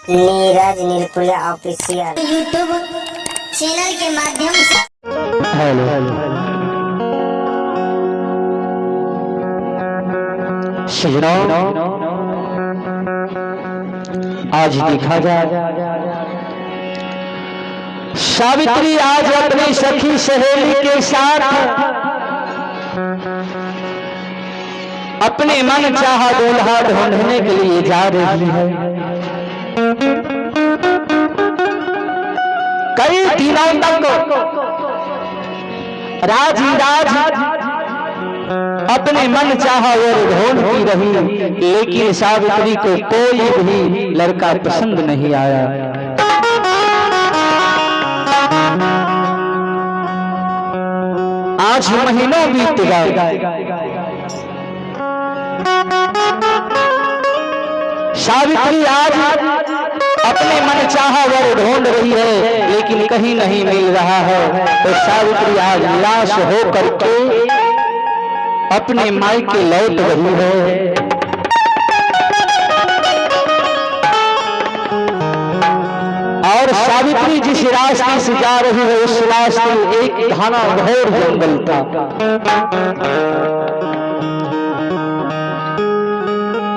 Neeraj निर्कुला official YouTube channel के माध्यम से। हेलो सजनों, आज देखा जाए सावित्री आज अपनी सखी सहेली के साथ अपने मन चाहा दूल्हा ढूंढने के लिए जा रही है। कई दिनों तक राज अपने मन चाहा और ढूंढती रही, लेकिन सावित्री को कोई भी लड़का पसंद नहीं आया। आज महीनों बीत गए, सावित्री आज अपने मन चाहा वर ढूंढ रही है, लेकिन कहीं नहीं मिल रहा है। तो सावित्री आज निराश होकर के अपने मायके लौट रही है। और सावित्री जिस रास्ते से जा रही है, उस रास्ते एक घना घोर जंगल था।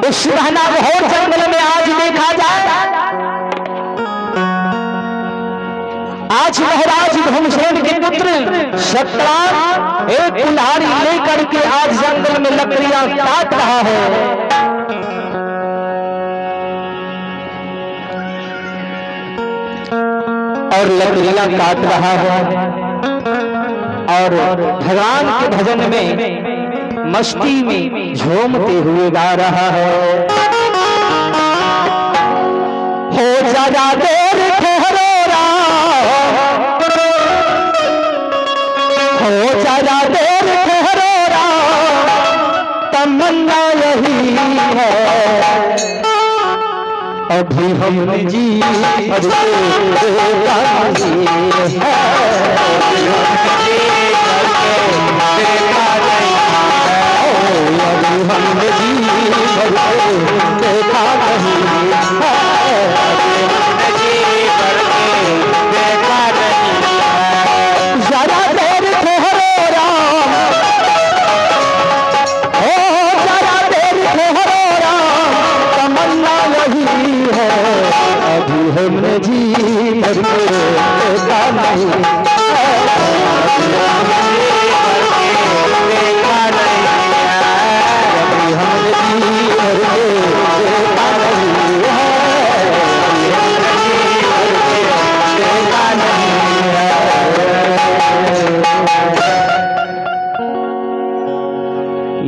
उस घना घोर जंगल में आज देखा जाए, आज महाराज घमसेन के पुत्र सतराम एक कुल्हाड़ी लेकर के आज जंगल में लकड़ियां काट रहा है। और लकड़ियां काट रहा है और भगवान के भजन में मस्ती में झूमते हुए गा रहा है। हो जरा देर ठहरो राम, हो जरा देर ठहरो राम, तमन्ना यही है अभी हम जी हमने जी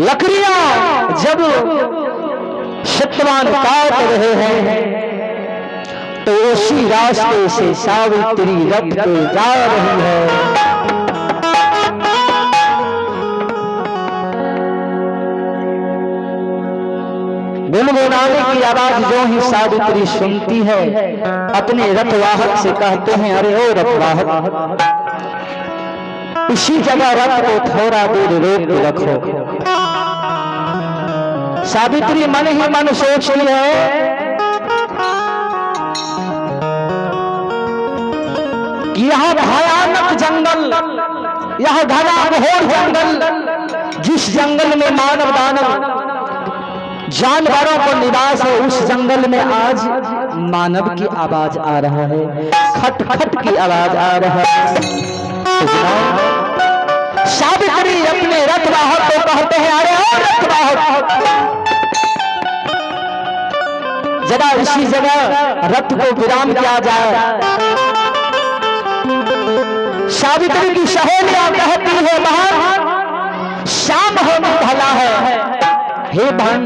लकड़ियां जब सत्यवान काट रहे हैं, तो उसी रास्ते से सावित्री रथ पे जा रही है। गुनगुनाने की आवाज जो ही सावित्री सुनती है, अपने रथवाहक से कहते हैं, अरे ओ रथवाहक, इसी जगह रथ को थोड़ा दूर रोक के रखो। सावित्री मन ही मन सोचती है कि यह भयानक जंगल, यह घना घोर जंगल, जिस जंगल में मानव दानव जानवरों को निवास है, उस जंगल में आज मानव की आवाज आ रहा है, खट खट की आवाज आ रहा है। सावित्री अपने रथवाहक को कहते हैं, अरे ओ रथवाहक, जरा इसी जगह रथ को विराम किया जाए। सावित्री की सहेलियां कहती है, बहन शाम होने भला है। हे बहन,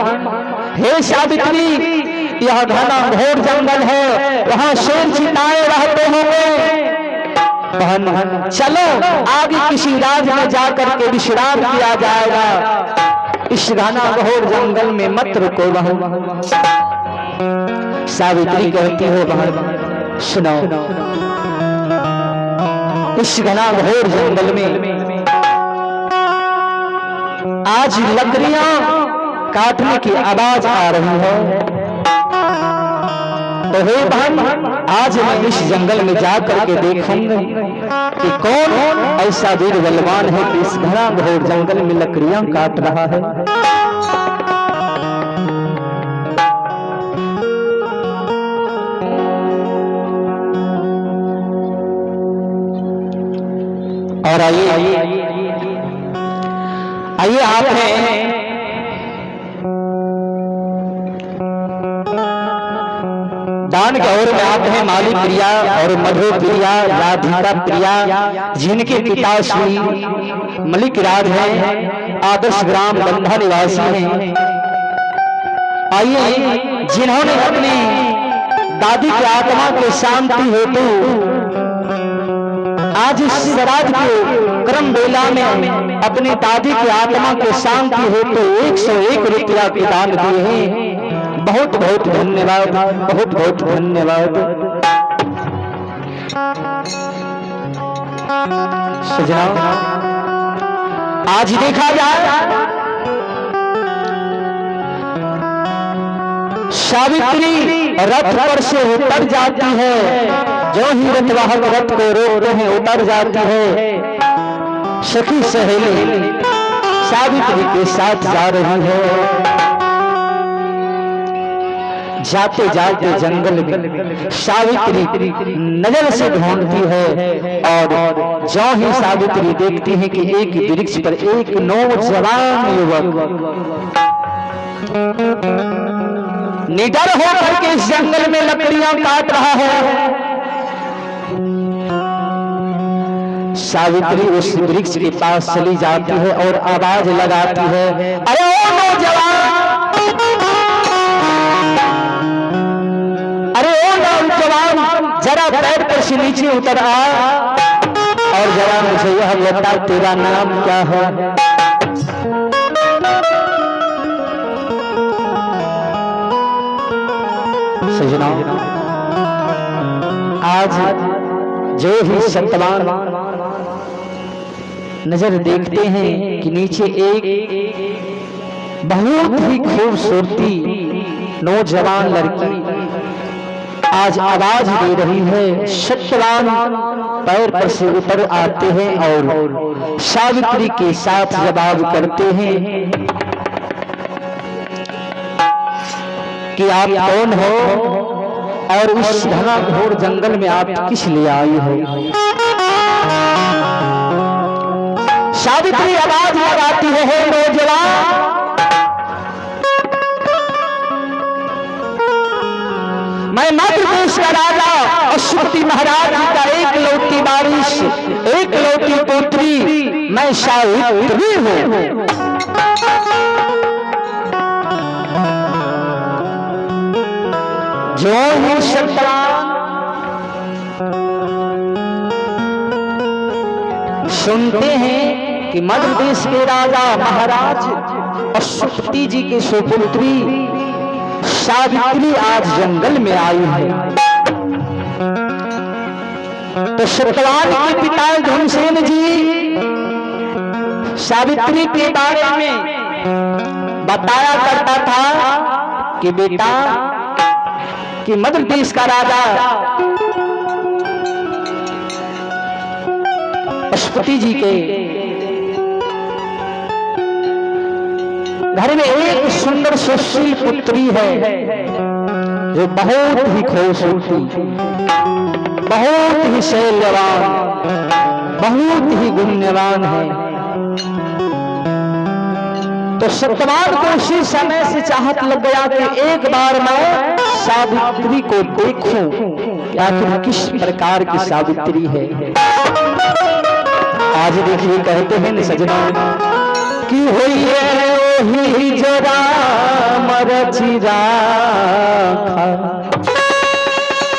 हे सावित्री, यह घना घोर जंगल है, वहां शेर चिताए रहते होंगे। बहन चलो आगे किसी राज में जाकर के विश्राम किया जाएगा, इस घना घोर जंगल में मत रुको बहन। सावित्री कहती है, बहन सुनो, इस घना घोर जंगल में आज लकड़ियां काटने की आवाज आ रही है। तो हे बहन, आज मैं इस जंगल में जा करके देखूंगा कि कौन ऐसा वीर बलवान है कि इस घना घोर जंगल में लकड़ियां काट रहा है। और आइए आपने दान के ओर में आप हैं माली प्रिया और मधु प्रिया, राधिका प्रिया, जिनके पिता श्री मलिक राज हैं, आदर्श ग्राम बंधा निवासी हैं। आइए, जिन्होंने अपनी दादी की आत्मा के शांति हेतु आज इस श्राद्ध के क्रम बेला में अपनी दादी की आत्मा के शांति हेतु 101 रुपया के दान दिए हैं। बहुत बहुत धन्यवाद, बहुत बहुत धन्यवाद। सजना, आज देखा जाए सावित्री रथ पर से उतर जाती है, जो ही रथवाहक रथ को रोकते हैं उतर जाती है। सखी सहेली सावित्री के साथ जा रही है। जाते जाते जंगल में सावित्री नजर से ढूंढती है और जो ही सावित्री देखती है कि एक वृक्ष पर एक नौजवान युवक निडर होकर के इस जंगल में लकड़ियां काट रहा है। सावित्री उस वृक्ष के पास चली जाती है और आवाज लगाती है, अरे ओ नौजवान, अरे ओ नौजवान, जरा पैर पर से नीचे उतर आ और जरा मुझे यह बता तेरा नाम क्या है। सजना, आज जो ही सत्यवान नजर देखते हैं कि नीचे एक बहुत ही खूबसूरती नौजवान लड़की आज आवाज दे रही है। सत्यवान पैर पर से उतर आते हैं और सावित्री के साथ जवाब करते हैं कि आप कौन हो और उस घना घोर जंगल में आप किस लिए आई हो। सावित्री आवाज लगाती है, नौजवान, मैं मध्य प्रदेश का राजा अश्वती महाराज का एक लौटी बारिश, एक लौटी पुत्री, मैं सावित्री हूँ। जो ही सत्यवान सुनते हैं कि मध्य देश के राजा महाराज अश्वती जी के सुपुत्री सावित्री आज जंगल में आई है, तो सत्यवान के पिता घनसेन जी सावित्री के बारे में बताया करता था कि बेटा कि मध्य देश का राजा अश्वती जी के घर में एक सुंदर सुशील पुत्री है जो बहुत ही खूबसूरती, बहुत ही शैल्यवान, बहुत ही गुण्यवान है। तो सत्यवान को उसी समय से चाहत लग गया कि एक बार मैं सावित्री को देखूं कि आखिर किस प्रकार की सावित्री है। आज देखिए कहते हैं सजना कि हुई है वही जरा मरचिरा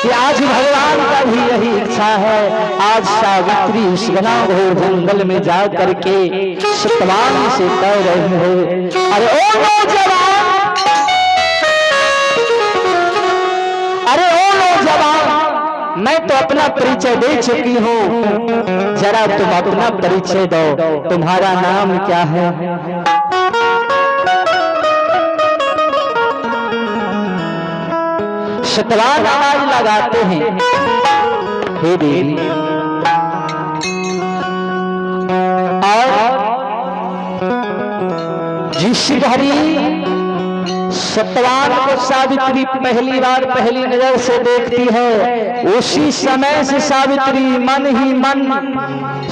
कि आज भगवान का भी यही इच्छा है। आज सावित्री इस घना घोर जंगल में जा करके सत्यवान से कह रही है, अरे ओ नौजवान, अरे ओ नौजवान, मैं तो अपना परिचय दे चुकी हूँ, जरा तुम अपना परिचय दो, तुम्हारा नाम क्या है। सतवान आवाज लगाते हैं, हे देवी। और जिस घड़ी सतवान को सावित्री पहली बार पहली नजर से देखती है, उसी समय से सावित्री मन ही मन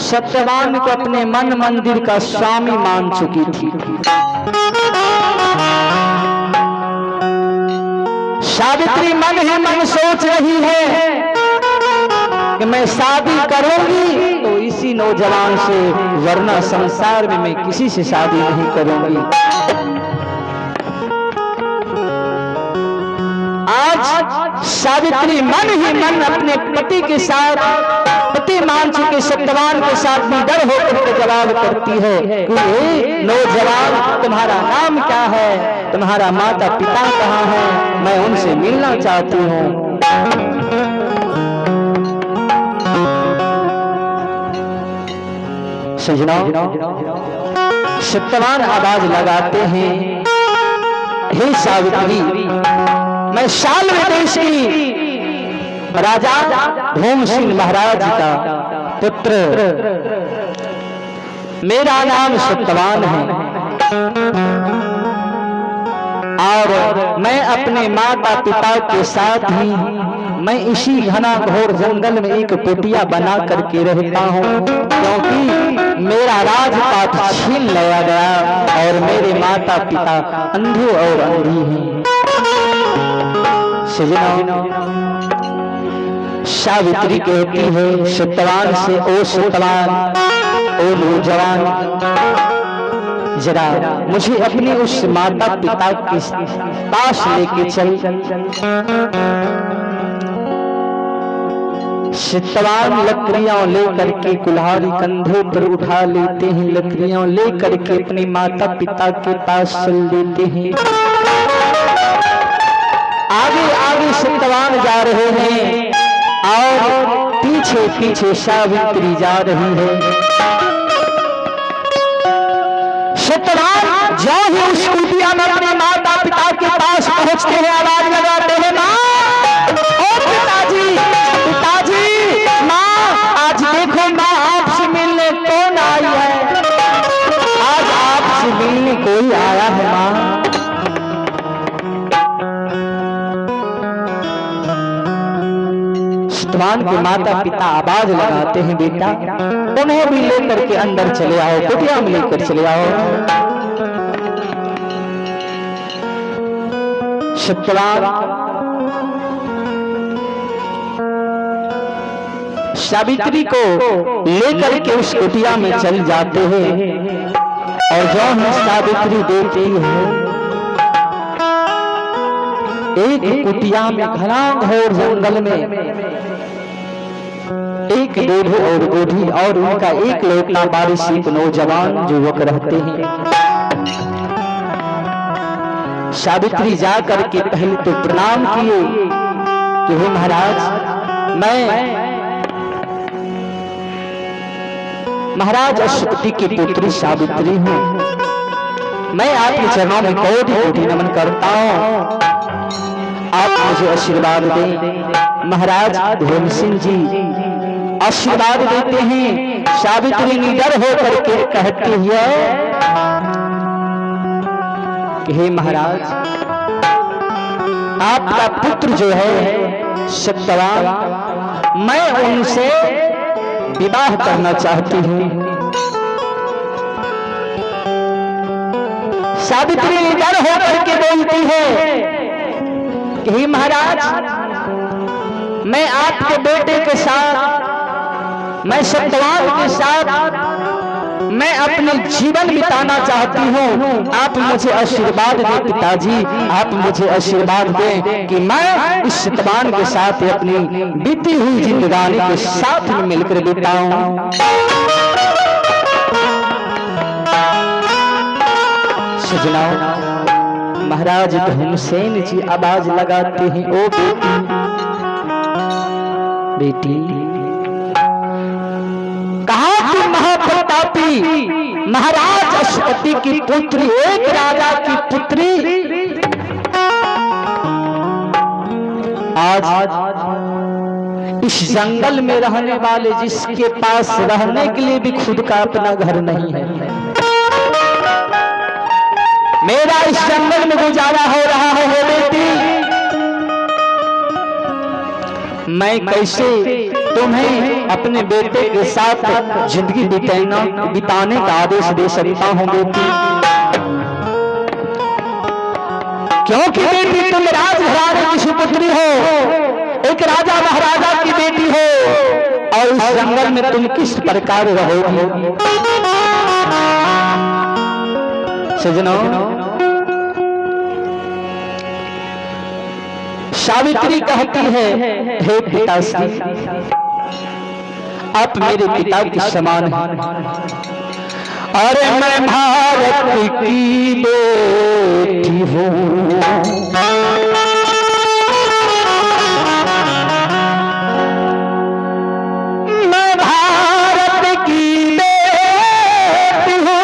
सत्यवान को अपने मन मंदिर का स्वामी मान चुकी थी। सावित्री मन ही मन सोच रही है कि मैं शादी करूंगी तो इसी नौजवान से, वरना संसार में मैं किसी से शादी नहीं करूंगी। आज सावित्री मन ही मन अपने पति के साथ, पति मान चुके सत्यवान के साथ निडर होकर के जवाब करती है कि नौजवान, तुम्हारा नाम क्या है, तुम्हारा माता पिता कहाँ है, मैं उनसे मिलना चाहती हूँ। सजना, सत्यवान आवाज लगाते हैं, हे सावित्री, मैं शाल्व देश की राजा भीमसेन महाराज का पुत्र, मेरा नाम सत्यवान है और मैं अपने माता पिता के साथ ही मैं इसी घना घोर जंगल में एक कुटिया बना करके रहता हूँ, क्योंकि मेरा राजपाट छीन लिया गया और मेरे माता पिता अंधे और अंधी हैं। सजना, सावित्री कहती है सत्यवान से, ओ सत्यवान, ओ नौजवान, जरा मुझे अपने उस माता पिता के पास लेके चल। सत्यवान लकड़ियां लेकर के कुल्हाड़ी कंधे पर उठा लेते हैं, लकड़ियां लेकर के अपने माता पिता के पास चल देते हैं। आगे आगे सत्यवान जा रहे हैं और पीछे पीछे सावित्री जा रही है। सत्यवान जो ही उस कुटिया में अपने माता पिता के पास पहुंचते हैं, आवाज लगाते हैं, माँ, ओ पिताजी, पिताजी, माँ, आज देखो माँ, आपसे मिलने कौन आई है, आज आपसे मिलने कोई आया है माँ। सत्यवान के माता पिता आवाज लगाते हैं, बेटा, उन्हें भी लेकर के अंदर चले आओ, कुटिया में लेकर चले आओ। सत्यवान सावित्री को लेकर के उस कुटिया में चल जाते हैं और जो है सावित्री देखती है एक कुटिया में घना घोर जंगल में एक दूल्हे और दूल्ही और उनका एक लौटा बारिश नौजवान युवक रहते हैं। सावित्री जा करके पहले तो प्रणाम किए कि हे महाराज, मैं महाराज अश्वपति की पुत्री सावित्री हूँ, मैं आपके चरणों में कोटि कोटि नमन करता हूँ, आप मुझे आशीर्वाद दें। महाराज भीमसेन जी आशीर्वाद देते हैं। सावित्री निडर होकर के कहती है कि हे महाराज, आपका पुत्र जो है सत्यवान, मैं उनसे विवाह करना चाहती हूँ। सावित्री निडर होकर के बोलती है कि हे महाराज, मैं आपके बेटे के साथ, मैं सत्यवान के साथ मैं अपना जीवन बिताना चाहती हूँ। आप मुझे आशीर्वाद दें पिताजी, आप मुझे आशीर्वाद दें कि मैं इस सत्यवान के साथ अपनी बीती हुई जिंदगानी के साथ में मिलकर बिताऊं। सजनाओ, महाराज भीमसेन जी आवाज लगाते हैं, ओ बेटी, बेटी, कहा कि महाप्रतापी महाराज अश्वपति की पुत्री, एक राजा की पुत्री आज इस जंगल में रहने वाले जिसके पास रहने के लिए भी खुद का अपना घर नहीं है, मेरा इस जंगल में गुजारा हो रहा है बेटी, मैं कैसे तुम्हें अपने बेटे के साथ जिंदगी बिताने का आदेश दे सकता हूं बेटी। क्योंकि बेटी तुम राजघराने की सुपुत्री हो, एक राजा महाराजा की बेटी हो, और इस जंगल में तुम किस प्रकार रहोगी। सजनों, सावित्री कहती है, हे पिताश्री, आप मेरे पिता के समान हैं। अरे मैं भारत की बेटी हूँ, मैं भारत की बेटी हूँ,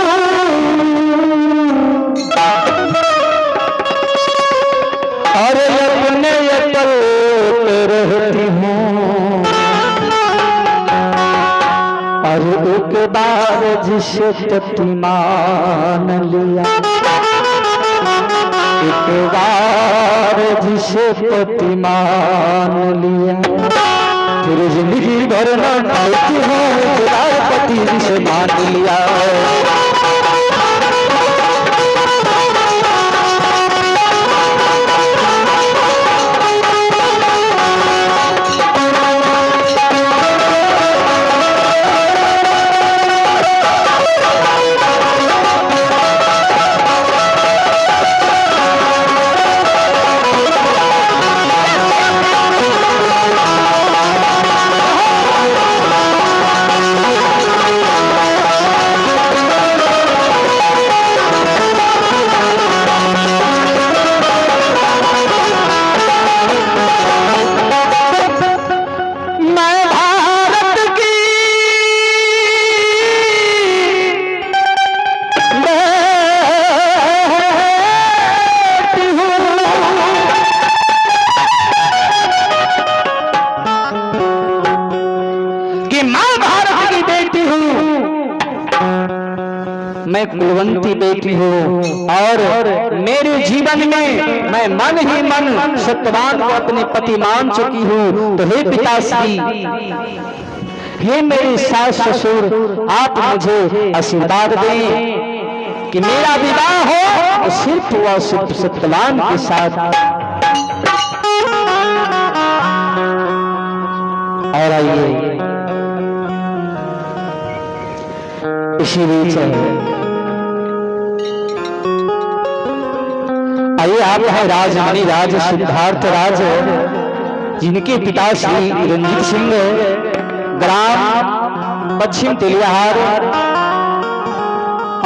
अरे अपने अटल रहती हूँ, और एक बार जिसे पति मान लिया, एक बार जिसे पति मान लिया, फिर जिंदगी भर न पाती हूँ, पति जिसे मान लिया। मैं कुलवंती बेटी हूँ, और मेरे जीवन में मैं मन ही मन सत्यवान को अपने पति मान चुकी हूँ। तो हे पिताश्री, हे मेरे सास ससुर, आप मुझे आशीर्वाद दें कि मेरा विवाह हो तो सिर्फ व सिर्फ सत्यवान के साथ। और आइए इसी बीच आइए आप हैं राजमणि राज सिद्धार्थ राज, जिनके पिता श्री रंजीत सिंह ग्राम पश्चिम तेलियाहार,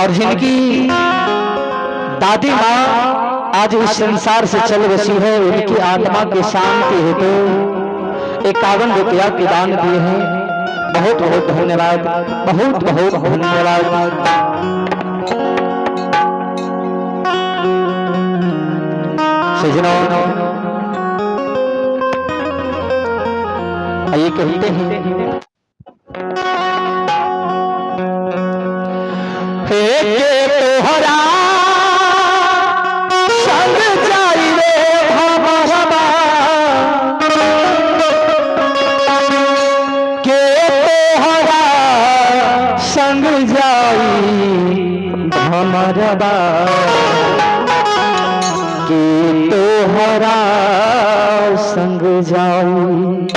और जिनकी दादी माँ आज इस संसार से चल बसी है, उनकी आत्मा की शांति हेतु 51 रुपया के दान दिए हैं। बहुत बहुत धन्यवाद, बहुत बहुत धन्यवाद। सजनों, आइए कहते हैं, हे के तोहरा संग जाई रे भवरबा, के तोहरा संग जाई भवरबा, के तोहरा संग जाऊं।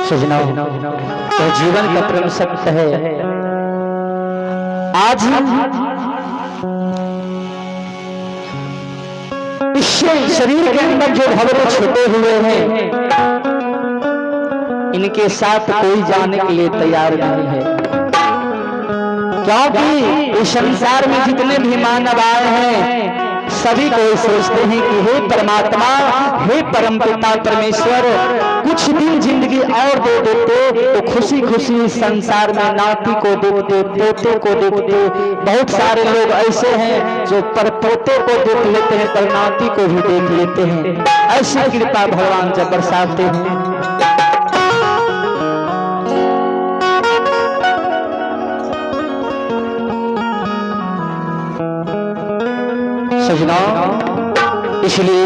सजना, तो जीवन का प्रेम सत्य है। आज इस शरीर के अंदर जो भवरे छुपे हुए हैं, इनके साथ कोई जाने के लिए तैयार नहीं है, क्योंकि इस संसार में जितने भी मानव आए हैं सभी कोई सोचते हैं कि हे परमात्मा, हे परमपिता परमेश्वर, कुछ दिन जिंदगी और दे देते तो खुशी खुशी इस संसार में नाती को देखते, पोते को देखते। बहुत सारे लोग ऐसे हैं जो पर पोते को देख लेते हैं, पर नाती को भी देख लेते हैं। ऐसी कृपा भगवान जब बरसाते हैं। सजना, इसलिए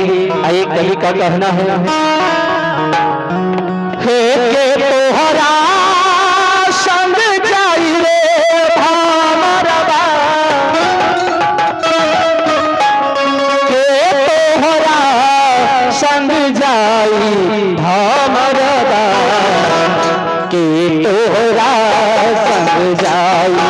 एक कवि का कहना है, हे के तोहरा संग जाई रे भमरवा, के तोहरा संग जाई भमरवा, के तोहरा संग जाई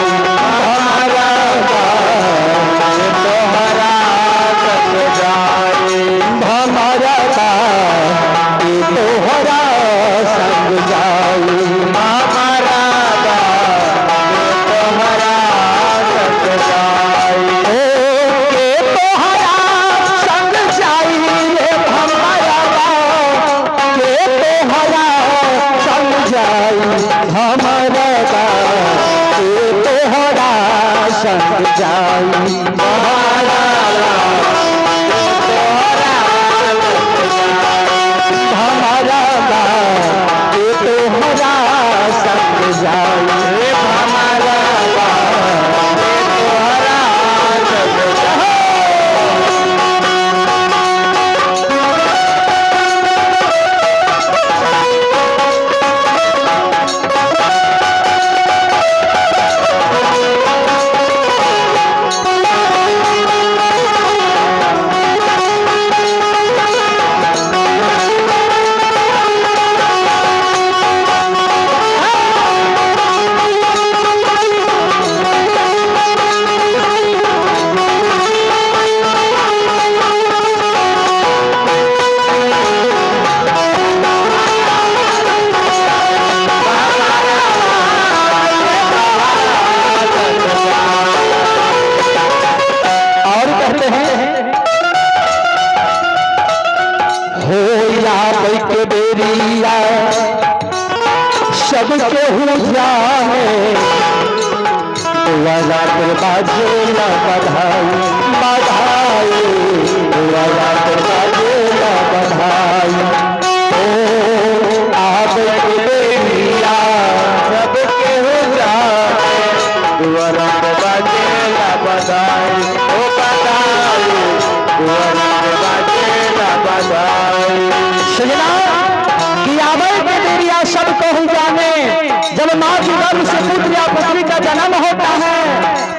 सबके हो जाए वाला बाजे ना बधाई बधाई, वाला बाजे ना बधाई। ओ आप बेरिया सबके हो जाए वाला बाजे ना बधाई, ओ बधाई वाला बाजे ना बधाई। सजना कि आवे के बेरिया सबको हो जाने, जब माँ की गर्भ से पुत्र या पुत्री का जन्म होता है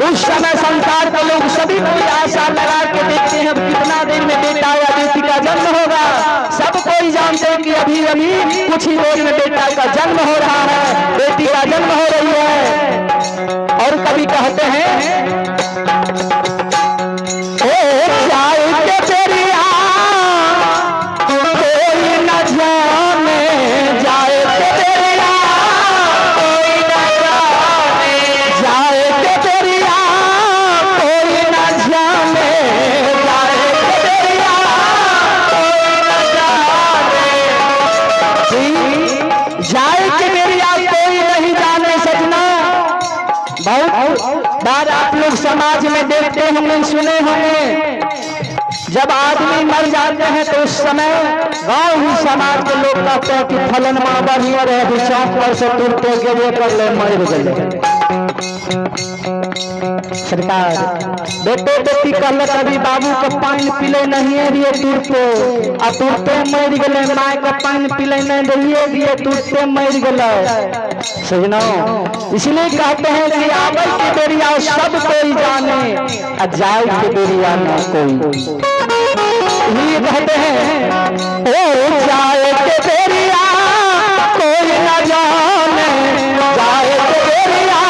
उस समय संसार के लोग सभी कोई आशा लगा के देखते हैं कितना देर में बेटा या बेटी का जन्म होगा। सब कोई जानते हैं कि अभी अभी कुछ ही देर में बेटा का जन्म हो रहा है, बेटी का जन्म हो रही है। और कभी कहते हैं बार आप लोग समाज में देखते होंगे, सुने होंगे, जब आदमी मर जाते हैं तो उस समय गांव ही समाज के लोग कहते हैं कि फलन माँ बढ़िया रहे, अभी चौक पर से तुरते गिरे कर ले मर गए। सरकार बेटे बेटी कहल कभी बाबू का पानी पिले नहीं दिए तुरते, आ तुरते मर गए, माय का पानी पिले नहीं दिए तुरते मर गए। सजना इसलिए कहते हैं कि आवे के बेरिया सब कोई जाने, आ जाए के बेरिया ना कोई। ये कहते हैं ओ जाए के बेरिया कोई ना जाने, जाए के बेरिया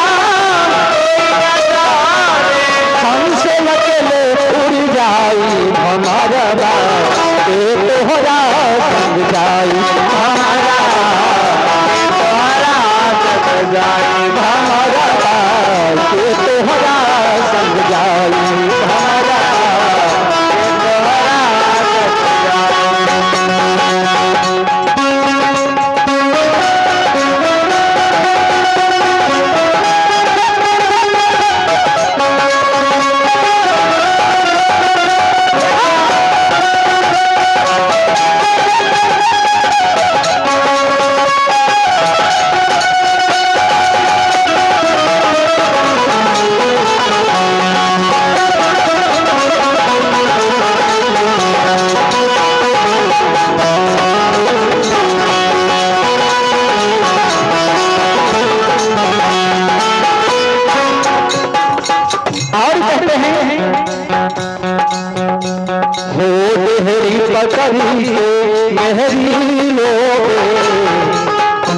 हमसे अकेले उड़ जाई हमारा तोहरा संग जाई हमारा जाई हमारा तोहरा संग जाई हमारा मेहरी लो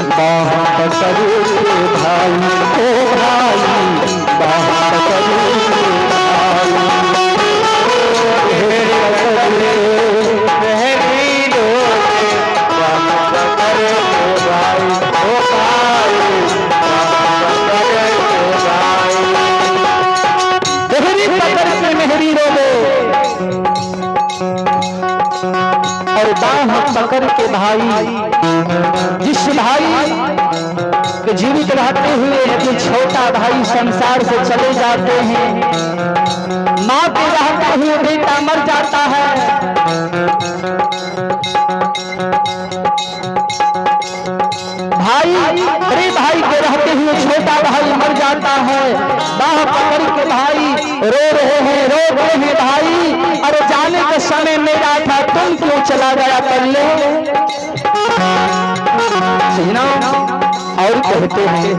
बाह पकड़ के भाई ओ भाई बाह पकड़ के भाई मेहरी लो बाह पकड़ के भाई ओ भाई मेहरी पकड़ के मेहरी रो और बाह पकड़ के भाई, जिस भाई के जीवित रहते हुए यदि छोटा भाई संसार से चले जाते हैं, माँ के रहते हुए बेटा मर जाता है, भाई बड़े भाई के रहते हुए छोटा भाई मर जाता है, बाह पकड़ के भाई रो रहे हैं भाई, अरे जाने का समय मेरा था तुम क्यों चला गया पल्ले। और कहते हैं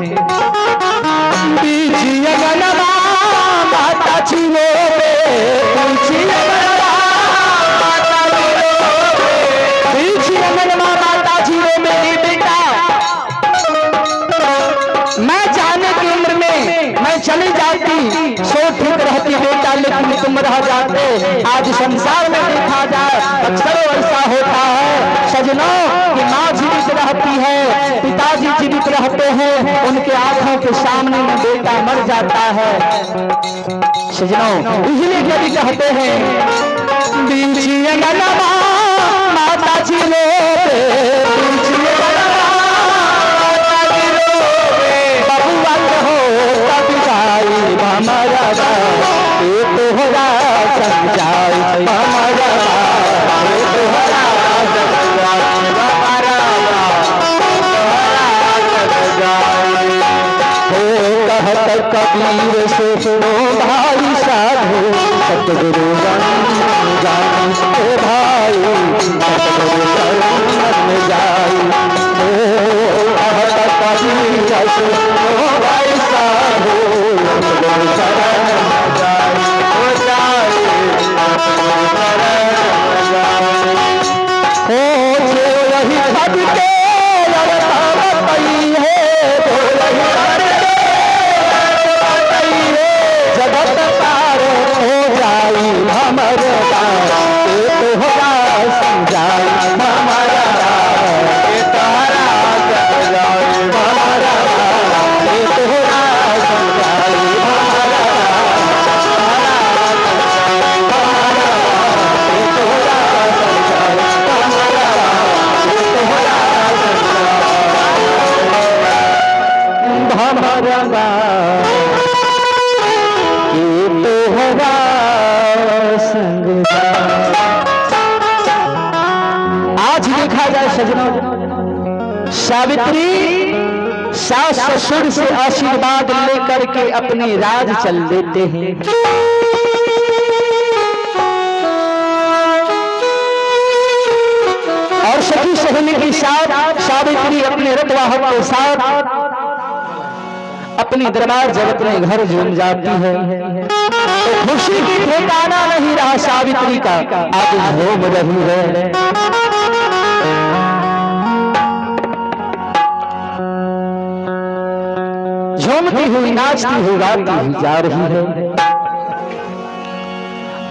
माता जीरो माता जीरो मेरी बेटा, मैं जाने की उम्र में मैं चली जाती सो ठीक रहती बेटा, लेकिन तुम रह जाते। आज संसार में देखा जाए अक्सर ऐसा होता है सजनों कि माँ जीवित रहती है, पिताजी जीवित रहते हैं, उनके आंखों के सामने में बेटा मर जाता है। सजनों इसलिए कभी कहते हैं माता जी लो कबीर से सुनो भाई साधु सतगुरु जान भाई सतगुरु शरण जाई कबीर से सुनो भाई साधु सतगुरु शरण आज देखा जाए सजनों, सावित्री सास ससुर से आशीर्वाद लेकर के अपने राज चल देते हैं। और सखी सहेली के साथ सावित्री अपने रतवाहन के साथ अपनी दरबार जगत में घर झूम जाती है। तो खुशी की ठिकाना नहीं रहा सावित्री का, आज झूम रही है। झूमती हुई नाचती हुई गाती हुई जा रही है।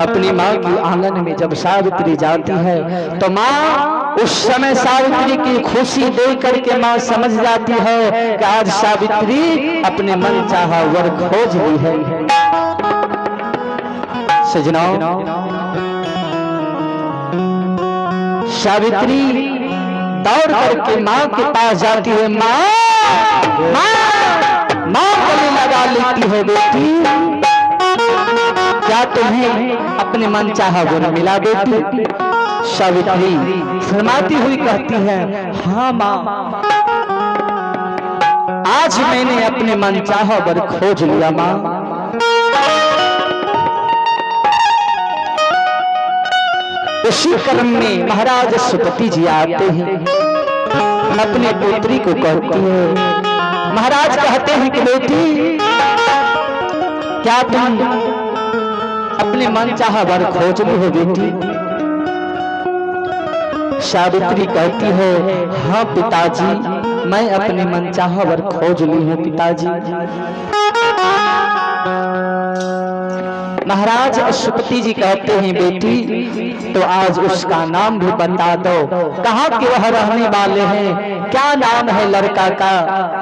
अपनी माँ की आंगन में जब सावित्री जाती है तो माँ उस समय सावित्री की खुशी देख करके माँ समझ जाती है कि आज सावित्री अपने मन चाहा वर खोज ली है। सजनों, सावित्री दौड़ करके माँ के पास जाती है। माँ गले लगा लेती है, बेटी क्या तुम्हें अपने मन चाहा वर मिला बेटी? सावित्री शर्माती हुई कहती है, हाँ माँ, आज मैंने अपने मन चाहा वर खोज लिया माँ। उसी क्रम में महाराज सुपति जी आते हैं, अपने पुत्री को कहती है। महाराज कहते हैं कि बेटी क्या तुम अपने मन चाहा वर खोज ली हो बेटी? सावित्री कहती है, हाँ पिताजी, मैं अपने मनचाहा वर खोज ली हूँ पिताजी। महाराज अश्वपति जी कहते हैं, बेटी तो आज उसका नाम भी बता दो, कहाँ के वह रहने वाले हैं, क्या नाम है लड़का का।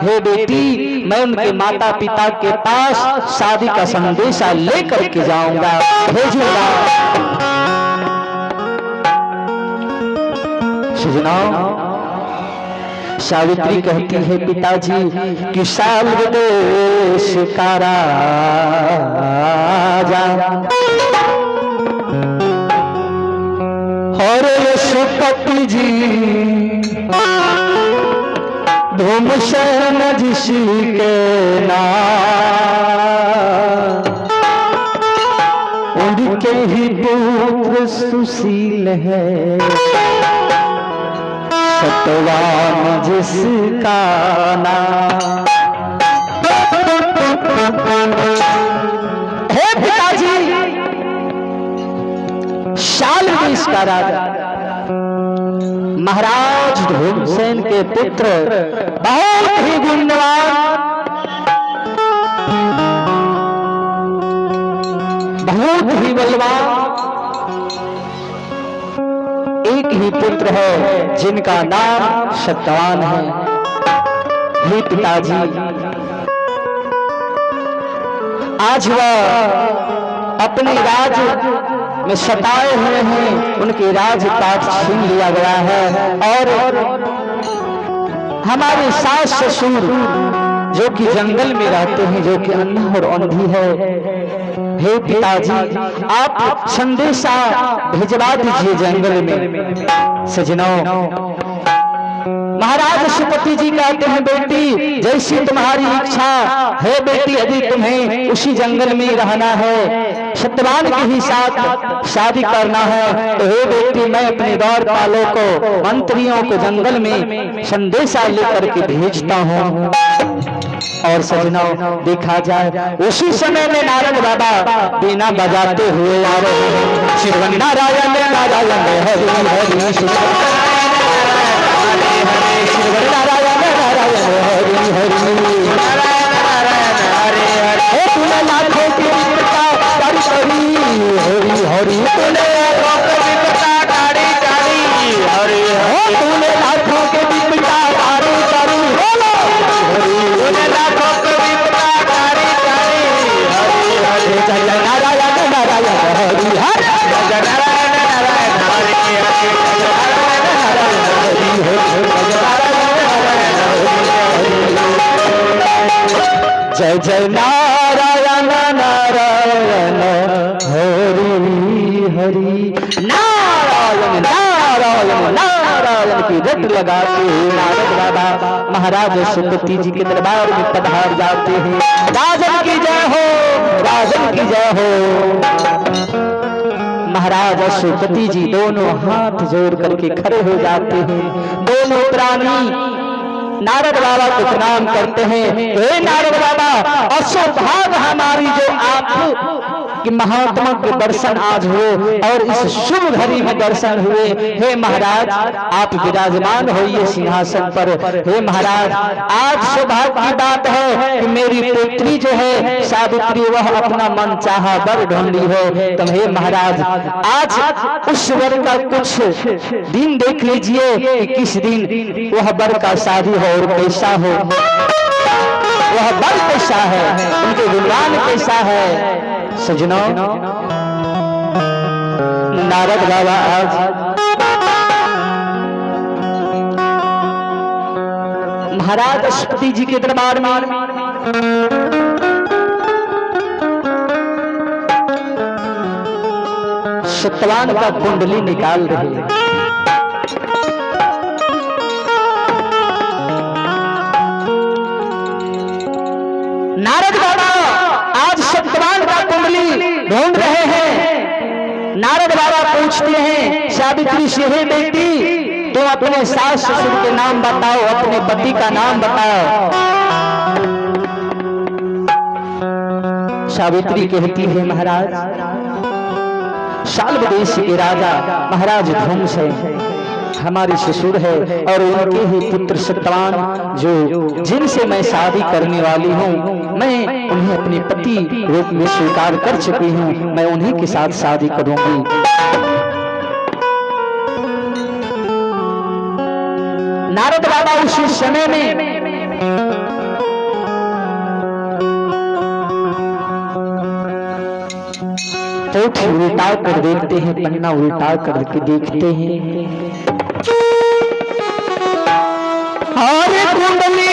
हे बेटी, मैं उनके माता पिता के पास शादी का संदेशा लेकर के जाऊंगा, भेजूंगा। सुनाओ, सावित्री कहती है, पिताजी कि साल विदेश का राजा और यशोपति जी धूमसेन जिसके नाम, उनके ही पुत्र सुशील है, सतवान जिसका नाम। हे पिताजी, शाल देश का राजा महाराज धूमसेन के पुत्र, बहुत ही गुणवान, बहुत ही बलवान, एक ही पुत्र है जिनका नाम सत्यवान है। हे पिताजी, आज वह अपने राज में सताए हुए हैं, उनके राजपाट छीन लिया गया है और हमारे सास ससुर जो कि जंगल में रहते हैं, जो कि अन्ना और अंधी है। हे पिताजी, आप संदेशा भिजवा दीजिए जंगल में। सजनों, महाराज अश्वपति जी कहते हैं, बेटी जैसी तुम्हारी इच्छा है बेटी, यदि तुम्हें उसी जंगल में रहना है, सत्यवान के ही साथ शादी करना है, तो हे बेटी मैं अपने द्वारपालों को, मंत्रियों को जंगल में संदेशा लेकर के भेजता हूँ। और सजनों, देखा जाए उसी समय में नारद बाबा बीना बजाते हुए आ रहे हैं। श्रीवन नारायण नारायण हरि हरि, श्रीवन नारायण नारायण हरि हरि, तूने लाखों की विपदा तारी तारी, हरि हरि तूने लाखों की विपदा तारी तारी, हरि हरि तूने लाखों की विपदा तारी तारी, तूने लाखों की विपदा तारी तारी, हरि हरि जय नारायण नारायण हरि हरि, जय नारायण नारायण हरि हरि, जय जय नारायण नारायण हरि हरि, नारायण नारायण नारायण की रट लगाते नारद बाबा महाराज अश्वपति जी के दरबार में पधार जाते हैं। राजन की जय हो, राजन की जय हो। महाराज अश्वपति जी दोनों हाथ जोड़ करके खड़े हो जाते हैं। दोनों प्राणी नारद बाबा को प्रणाम करते हैं। हे नारद बाबा, असौभाग हमारी जो आप कि महात्मा के दर्शन आज हुए और इस शुभ घड़ी में दर्शन हुए। हे महाराज, आप विराजमान होइए सिंहासन पर। हे महाराज, आज सौभाग्य की बात है कि मेरी पुत्री जो है सावित्री, वह अपना मन चाहा वर ढूंढी है। तो हे महाराज, आज उस वर का कुछ दिन देख लीजिए कि किस दिन वह वर का शादी हो और कैसा हो, वह वर कैसा है, उनके गुणगान कैसा है। सजनों, नारद बाबा आज महाराज अश्वपति जी के दरबार में सत्यवान का कुंडली निकाल रहे हैं। नारद बाबा आज सत्यवान का कुंडली ढूंढ रहे हैं। नारद बाबा पूछते हैं सावित्री से, हे बेटी तुम अपने सास ससुर के नाम बताओ, अपने पति का नाम बताओ। सावित्री कहती है, महाराज शाल्व देश के राजा महाराज धूमसेन हमारे ससुर है और उनके ही पुत्र सत्तान जो जिनसे मैं शादी करने वाली हूँ, मैं उन्हें अपने पति रूप में स्वीकार कर चुकी हूँ, मैं उन्हीं के साथ शादी करूंगी। नारद बाबा उसी समय में पोथी उल्टा कर देखते हैं, पन्ना उल्टा करके देखते हैं, हरे कुंडली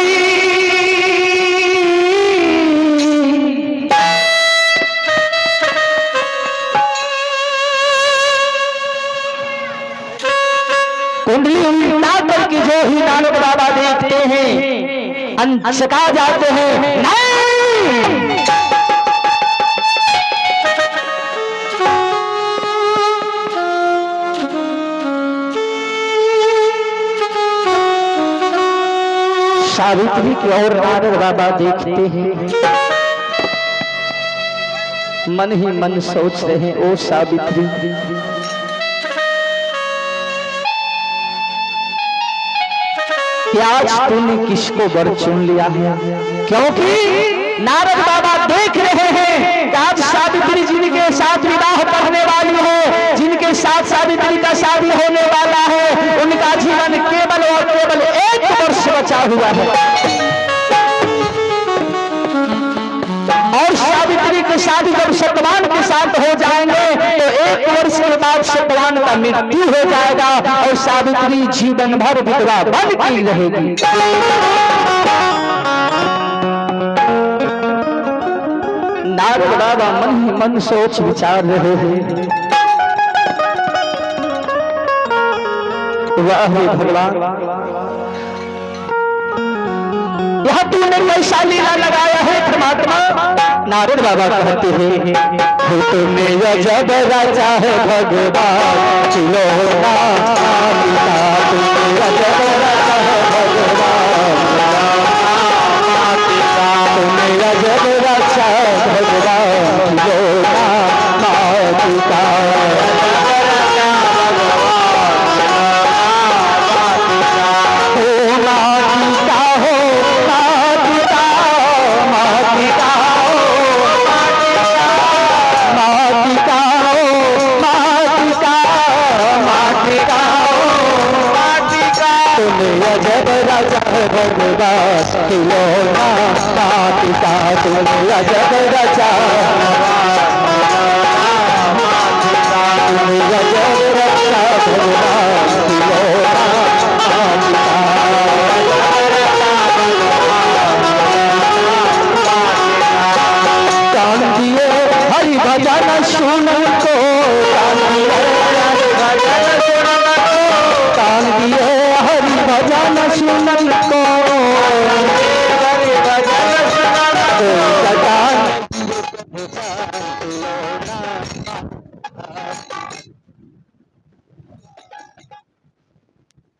कुंडली उल्टा करके जो ही नारद बाबा देखते हैं अनचका जाते हैं। नहीं, सावित्री की ओर नारद बाबा देखते हैं, मन ही मन सोच रहे हैं, ओ सावित्री आज तूने किसको वर चुन लिया है? क्योंकि नारद बाबा देख रहे हैं कि आज सावित्री जी के साथ विवाह करने वाली है, जिनके साथ सावित्री का शादी होने वाला है, उनका जीवन केवल और केवल 1 वर्ष बचा हुआ है और सावित्री की शादी जब सत्यवान के साथ हो जाएंगे तो 1 वर्ष के बाद सत्यवान का मृत्यु हो जाएगा और सावित्री जीवन भर विधवा बन के रहेगी। नारद बाबा मन ही मन सोच विचार रहे हैं, वाह भगवान, यह तूने कैसा लीला लगाया है परमात्मा। नारद बाबा कहते हैं, तुमने जब राजा है भगवान चिलोना पिता, तुमने जब राजा है भगवान पिता, तुमने जब राजा भगवान चिलोना पिता, भगवान खिलौना पिता, तुमने अजब रचा, तुमने अजब रचा भगवान खिलौना कान दिए हरि भजन सुनन को, कान दिए हरि भजन सुनन